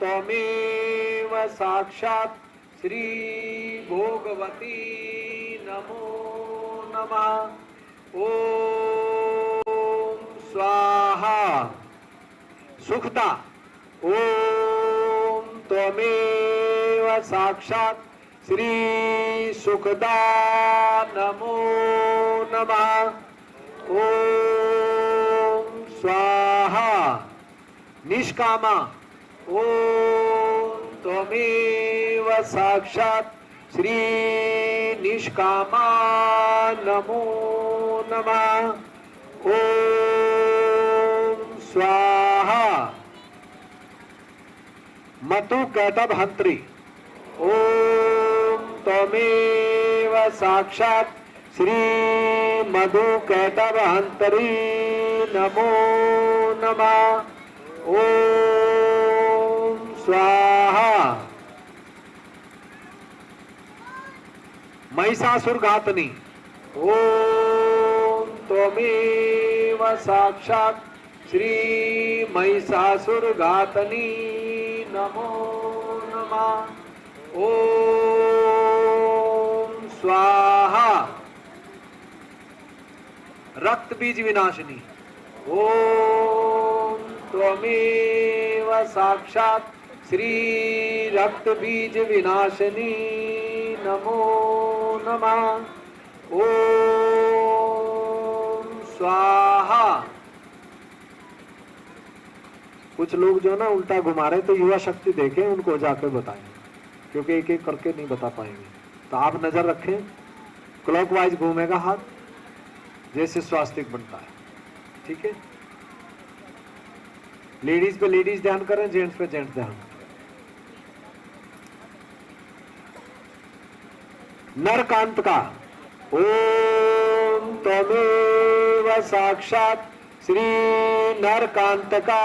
त्वमेव साक्षात् श्री भोगवती नमो नमः। ओम स्वाहा। सुखदा। ओम त्वमेव साक्षात् श्री सुखदा नमो नमः। ओम स्वाहा। निष्कामा। ओम त्वमेव साक्षात् श्री निष्कामा नमो नमः। ओम स्वाहा। मतु कैटभहंत्री। ओम त्वमेव साक्षात् श्री मधु कैटभहंत्री नमो नमः। ओम स्वाहा। महिषासुरघातनी। ओम त्वमेव साक्षात् श्री महिषासुरघातनी नमो नमः। ओम स्वाहा। रक्त बीज विनाशिनी। ओम त्वमेव साक्षात् श्री रक्त बीज विनाशिनी नमो नमः। ओम स्वाहा। कुछ लोग जो ना उल्टा घुमा रहे, तो युवा शक्ति देखें, उनको जाकर बताएं, क्योंकि एक एक करके नहीं बता पाएंगे। तो आप नजर रखें, क्लॉकवाइज घूमेगा हाथ, जैसे स्वास्तिक बनता है। ठीक है। लेडीज पे लेडीज ध्यान करें, जेंट्स पे जेंट्स ध्यान करें। नरकांत का। ओम त्वमेव साक्षात् श्री नरकांतका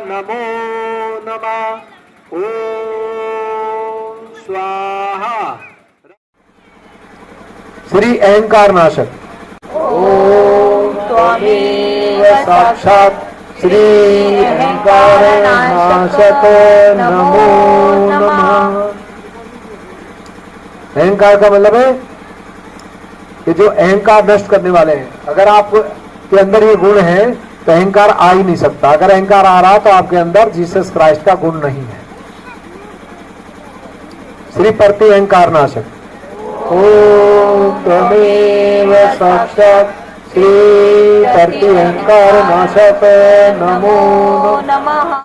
नमो नमः। ओम स्वाहा। श्री अहंकार नाशक। ओम त्वमेव साक्षात् श्री अहंकार नाशक नमो नमः। अहंकार का मतलब है कि जो अहंकार नष्ट करने वाले हैं। अगर आप के अंदर ये गुण है तो अहंकार आ ही नहीं सकता। अगर अहंकार आ रहा तो आपके अंदर जीसस क्राइस्ट का गुण नहीं है। श्री प्रति अहंकार नाशक। ओम त्वमेव साक्षात् श्री प्रति अहंकार नाशक नमो नमः।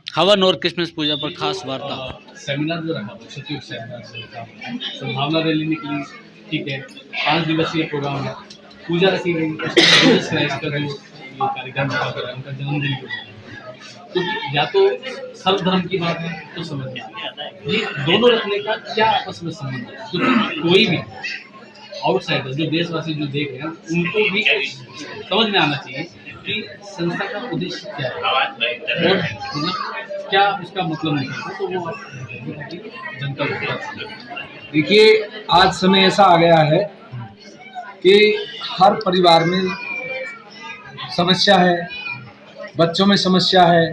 हवन और क्रिसमस पूजा पर खास वार्ता। सेमिनार जो रखा था, सचिव सेमिनार संभावना रैली निकली। ठीक है, 5 दिवसीय प्रोग्राम है। पूजा रखी गई, जीसस क्राइस्ट का जो कार्यक्रम था, उनका जन्मदिन को, तो या तो सर्व धर्म की बात है तो समझ में आता है ये दोनों रखने का क्या आपस में संबंध है। तो कोई भी आउटसाइडर, जो देशवासी जो देख रहे हैं, उनको भी समझ में आना चाहिए कि संस्था का उद्देश्य क्या है और मतलब क्या उसका मतलब निकलता है। तो वो जनता को। देखिए, आज समय ऐसा आ गया है कि हर परिवार में समस्या है, बच्चों में समस्या है,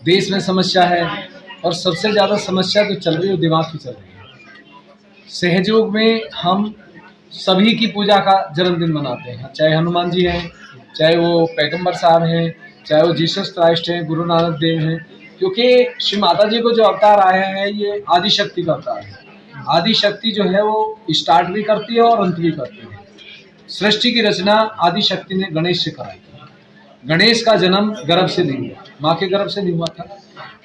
देश में समस्या है, और सबसे ज़्यादा समस्या जो चल रही है वो दिमाग की चल रही है। सहयोग में हम सभी की पूजा का जन्मदिन मनाते हैं, चाहे हनुमान जी हैं, चाहे वो पैगंबर साहब हैं, चाहे वो जीसस क्राइस्ट हैं, गुरु नानक देव हैं, क्योंकि श्री माता जी को जो अवतार आया है ये आदि शक्ति का अवतार है। आदि शक्ति जो है वो स्टार्ट भी करती है और अंत भी करती है। सृष्टि की रचना आदि शक्ति ने गणेश से कराई थी। गणेश का जन्म गर्भ से नहीं हुआ, माँ के गर्भ से नहीं हुआ था,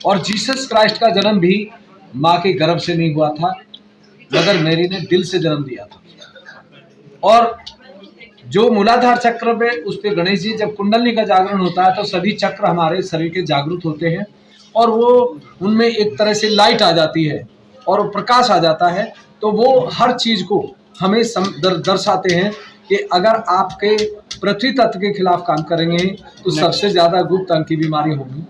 और जीसस क्राइस्ट का जन्म भी माँ के गर्भ से नहीं हुआ था, मदर मैरी ने दिल से जन्म दिया था। और जो मूलाधार चक्र पे, उस पे गणेश जी, जब कुंडली का जागरण होता है तो सभी चक्र हमारे शरीर के जागृत होते हैं, और वो उनमें एक तरह से लाइट आ जाती है और प्रकाश आ जाता है। तो वो हर चीज को हमें दर्शाते हैं कि अगर आपके पृथ्वी तत्व के खिलाफ काम करेंगे तो सबसे ज्यादा गुप्त अंग की बीमारी होगी,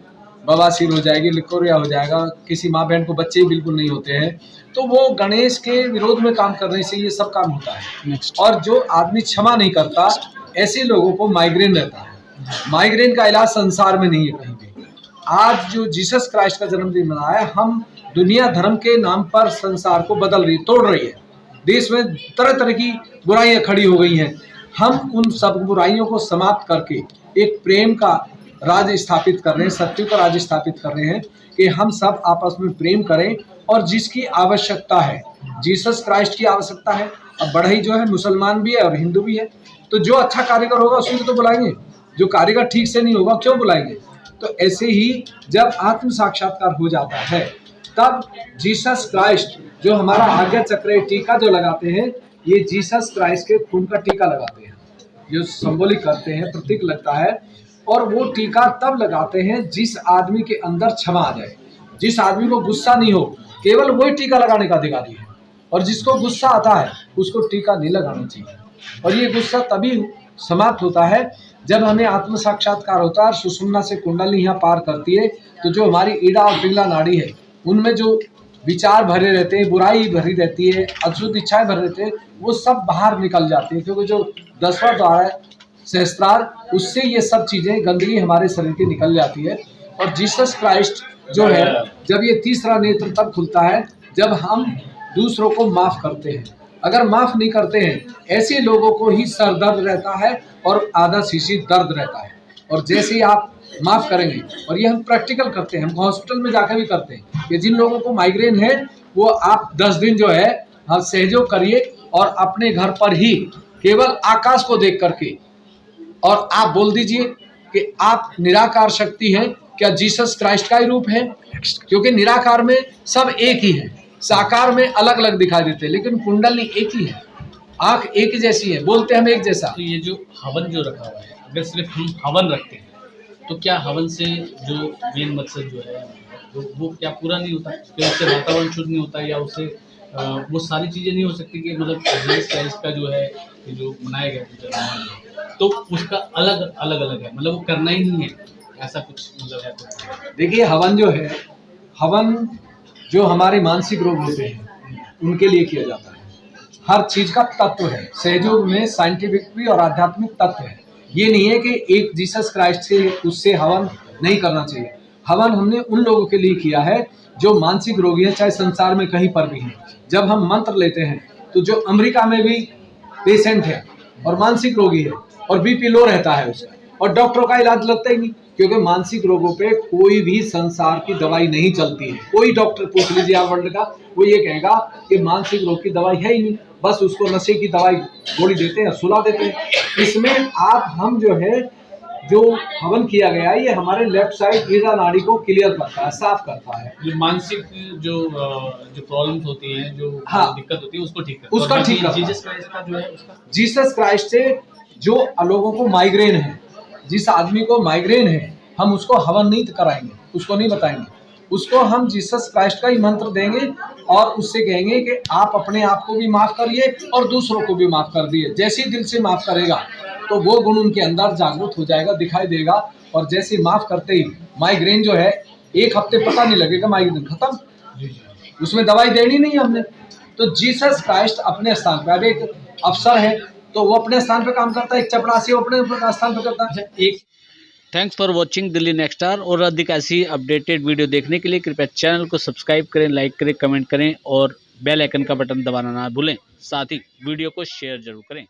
बवासीर हो जाएगी, लिकोरिया हो जाएगा, किसी माँ बहन को बच्चे बिल्कुल नहीं होते हैं। तो वो गणेश के विरोध में काम करने से ये सब काम होता है। और जो आदमी क्षमा नहीं करता, ऐसे लोगों को माइग्रेन रहता है। माइग्रेन का इलाज संसार में नहीं है कहीं भी। आज जो जीसस क्राइस्ट का जन्मदिन मनाया है, हम दुनिया धर्म के नाम पर संसार को बदल रही, तोड़ रही है। देश में तरह तरह की बुराइयां खड़ी हो गई हैं। हम उन सब बुराइयों को समाप्त करके एक प्रेम का राज स्थापित कर रहे हैं, सत्य का राज स्थापित कर रहे हैं कि हम सब आपस में प्रेम करें। और जिसकी आवश्यकता है, जीसस क्राइस्ट की आवश्यकता है। अब बढ़ई जो है मुसलमान भी है और हिंदू भी है, तो जो अच्छा कारीगर होगा उसी को तो बुलाएंगे, जो कारीगर ठीक से नहीं होगा क्यों बुलाएंगे। तो ऐसे ही जब आत्म साक्षात्कार हो जाता है तब जीसस क्राइस्ट जो हमारा आज्ञा चक्र टीका जो लगाते हैं, ये जीसस क्राइस्ट के खून का टीका लगाते हैं, जो सिंबॉलिक करते हैं, प्रतीक लगता है। और वो टीका तब लगाते हैं जिस आदमी के अंदर क्षमा आ जाए, जिस आदमी को गुस्सा नहीं हो, केवल वही टीका लगाने का अधिकारी है। और जिसको गुस्सा आता है उसको टीका नहीं लगाना चाहिए। और ये गुस्सा तभी समाप्त होता है जब हमें आत्म साक्षात्कार होता है और सुषुम्ना से कुंडली यहाँ पार करती है। तो जो हमारी ईड़ा और पिंगला नाड़ी है, उनमें जो विचार भरे रहते हैं, बुराई भरी रहती है, अशुद्ध इच्छाएं भरे रहते हैं, वो सब बाहर निकल जाती है। क्योंकि जो 10वां द्वार है सहस्त्रार, उससे ये सब चीज़ें गंदगी हमारे शरीर की निकल जाती है। और जीसस क्राइस्ट जो है, जब ये तीसरा नेत्र तब खुलता है जब हम दूसरों को माफ़ करते हैं। अगर माफ़ नहीं करते हैं, ऐसे लोगों को ही सर दर्द रहता है और आधा शीशी दर्द रहता है। और जैसे ही आप माफ़ करेंगे, और ये हम प्रैक्टिकल करते हैं, हम हॉस्पिटल में जाकर भी करते हैं, कि जिन लोगों को माइग्रेन है वो आप 10 दिन जो है हम सहयोग करिए और अपने घर पर ही केवल आकाश को देख करके और आप बोल दीजिए कि आप निराकार शक्ति हैं। क्या जीसस क्राइस्ट का ही रूप है? क्योंकि निराकार में सब एक ही है, साकार में अलग अलग दिखाई देते हैं, लेकिन कुंडली एक ही है, आंख एक ही जैसी है, बोलते हम एक जैसा। तो ये जो हवन जो रखा हुआ है, अगर सिर्फ हम हवन रखते हैं तो क्या हवन से जो मेन मकसद जो है वो क्या पूरा नहीं होता? क्या उससे वातावरण शुद्ध नहीं होता, या उससे वो सारी चीज़ें नहीं हो सकती कि मतलब जीसस क्राइस्ट का जो है कि जो मनाया गया जन्मदिन, तो उसका अलग अलग है, मतलब वो करना ही नहीं है, ऐसा कुछ मतलब है? तो देखिए, हवन जो है, हवन जो हमारे मानसिक रोग होते हैं उनके लिए किया जाता है। हर चीज़ का तत्व है, सहयोग में साइंटिफिक भी और आध्यात्मिक तत्व है। ये नहीं है कि एक जीसस क्राइस्ट से उससे हवन नहीं करना चाहिए। हवन हमने उन लोगों के लिए किया है जो मानसिक रोगी हैं, चाहे संसार में कहीं पर भी हैं। जब हम मंत्र लेते हैं तो जो अमेरिका में भी पेशेंट है और मानसिक रोगी है और बीपी लो रहता है उसका, और डॉक्टरों का इलाज लगता ही नहीं, क्योंकि मानसिक रोगों पे कोई भी संसार की दवाई नहीं चलती है। कोई डॉक्टर पूछ लीजिए आप वर्ल्ड का, वो ये कहेगा कि मानसिक रोग की दवाई है ही नहीं, बस उसको नशे की दवाई गोली देते हैं, सुला देते हैं। इसमें हम जो है, जो हवन किया गया है, ये हमारे लेफ्ट साइड ईड़ा नाड़ी को क्लियर करता है, साफ करता है। जो मानसिक जो प्रॉब्लम्स होती हैं, जो दिक्कत होती है, उसको ठीक करता है। उसका ठीक करता है। जीसस क्राइस्ट का जो है उसका, जीसस क्राइस्ट से जो लोगों को माइग्रेन है, जिस आदमी को माइग्रेन है, हम उसको हवन नहीं कराएंगे, उसको नहीं बताएंगे, उसको हम जीसस क्राइस्ट का ही मंत्र देंगे और उससे कहेंगे कि आप अपने आप को भी माफ़ करिए और दूसरों को भी माफ़ कर दिए। जैसे ही दिल से माफ़ करेगा तो वो गुण उनके अंदर जागृत हो जाएगा, दिखाई देगा। और जैसे माफ़ करते ही माइग्रेन जो है 1 हफ्ते पता नहीं लगेगा, माइग्रेन खत्म, उसमें दवाई देनी नहीं है हमने। तो जीसस क्राइस्ट अपने स्थान पर, अब एक अफसर है तो वो अपने स्थान पे काम करता है, एक चपरासी वो अपने स्थान पे करता है। एक thanks for watching Delhi next star. और अधिक ऐसी अपडेटेड वीडियो देखने के लिए कृपया चैनल को सब्सक्राइब करें, लाइक करें, कमेंट करें और बेल आइकन का बटन दबाना ना भूलें। साथ ही वीडियो को शेयर जरूर करें।